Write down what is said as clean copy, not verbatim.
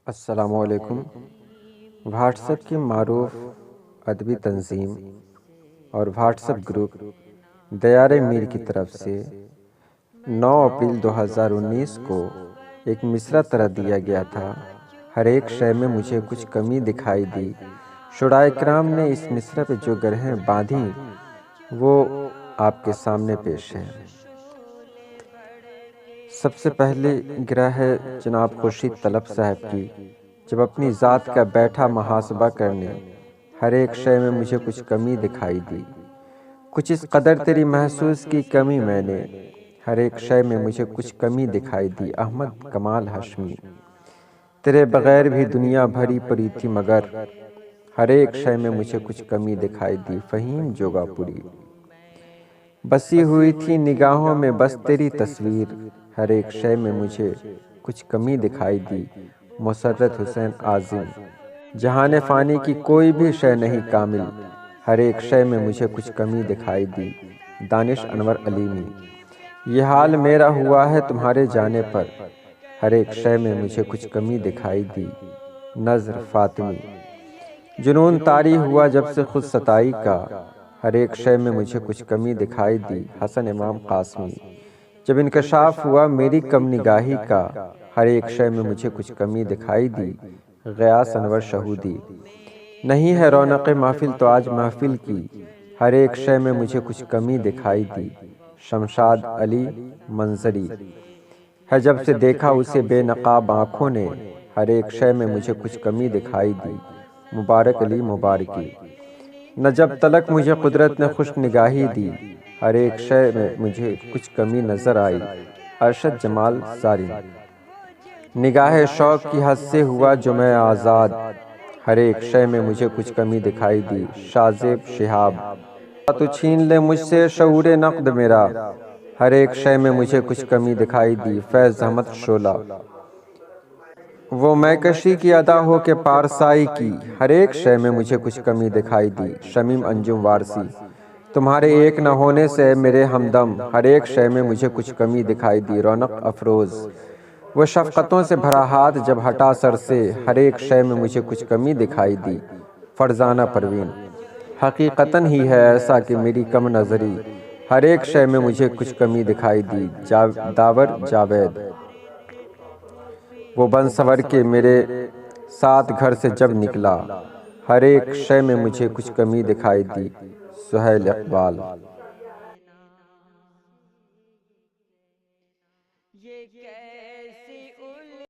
السلام علیکم۔ What's app کی معروف ادبی تنظیم اور واٹس ایپ گروپ دیار میر کی طرف سے 9 اپریل 2019 کو ایک مصرع طرح دیا گیا تھا، ہر ایک شے میں مجھے کچھ کمی دکھائی دی۔ شعراء کرام نے اس مصرع پہ جو گرہیں باندھیں وہ آپ کے سامنے پیش ہیں۔ سب سے پہلی گرہ ہے جناب خورشید طلب صاحب کی، جب اپنی ذات کا بیٹھا محاسبہ کرنے، ہر ایک شے میں مجھے کچھ کمی دکھائی دی۔ کچھ اس قدر تیری محسوس کی کمی میں نے، ہر ایک شے میں مجھے کچھ کمی دکھائی دی۔ احمد کمال ہاشمی۔ تیرے بغیر بھی دنیا بھری پڑی تھی مگر، ہر ایک شے میں مجھے کچھ کمی دکھائی دی۔ فہیم جوگا پوری۔ بسی ہوئی تھی نگاہوں میں بس تیری تصویر، ہر ایک شے میں مجھے کچھ کمی دکھائی دی۔ مسرت حسین اعظم۔ جہان فانی کی کوئی بھی شے نہیں کامل، ہر ایک شے میں مجھے کچھ کمی دکھائی دی۔ دانش انور علیمی۔ یہ حال میرا ہوا ہے تمہارے جانے پر، ہر ایک شے میں مجھے کچھ کمی دکھائی دی۔ نذر فاطمی۔ جنون طاری ہوا جب سے خود ستائی کا، ہر ایک شے میں مجھے کچھ کمی دکھائی دی۔ حسن امام قاسمی۔ جب انکشاف ہوا میری کم نگاہی کا، ہر ایک شے میں مجھے کچھ کمی دکھائی دی۔ غیاث انور شہودی۔ نہیں ہے رونق محفل تو آج محفل کی، ہر ایک شے میں مجھے کچھ کمی دکھائی دی۔ شمشاد علی منظری۔ ہے جب سے دیکھا اسے بے نقاب آنکھوں نے، ہر ایک شے میں مجھے کچھ کمی دکھائی دی۔ مبارک علی مبارکی۔ نہ جب تلک مجھے قدرت نے خوش نگاہی دی، ہر ایک شے میں مجھے کچھ کمی نظر آئی۔ ارشد جمال زارین۔ نگاہ شوق کی حد سے ہوا جو میں آزاد، ہر ایک شے میں مجھے کچھ کمی دکھائی دی۔ شازیب شہاب۔ تو چھین لے مجھ سے شعور نقد میرا، ہر ایک شے میں مجھے کچھ کمی دکھائی دی۔ فیض احمد شعلہ۔ وہ میں کشی کی ادا ہو کے پارسائی کی، ہر ایک شے میں مجھے کچھ کمی دکھائی دی۔ شمیم انجم وارثی۔ تمہارے ایک نہ ہونے سے میرے ہمدم، ہر ایک شے میں مجھے کچھ کمی دکھائی دی۔ رونق افروز۔ وہ شفقتوں سے بھرا ہاتھ جب ہٹا سر سے، ہر ایک شے میں مجھے کچھ کمی دکھائی دی۔ فرزانہ پروین۔ حقیقتاً ہی ہے ایسا کہ میری کم نظری، ہر ایک شے میں مجھے کچھ کمی دکھائی دی۔ داور جاوید۔ وہ بن سور کے میرے ساتھ گھر سے جب نکلا، ہر ایک شے میں مجھے کچھ کمی دکھائی دی۔ سہیل اقبال۔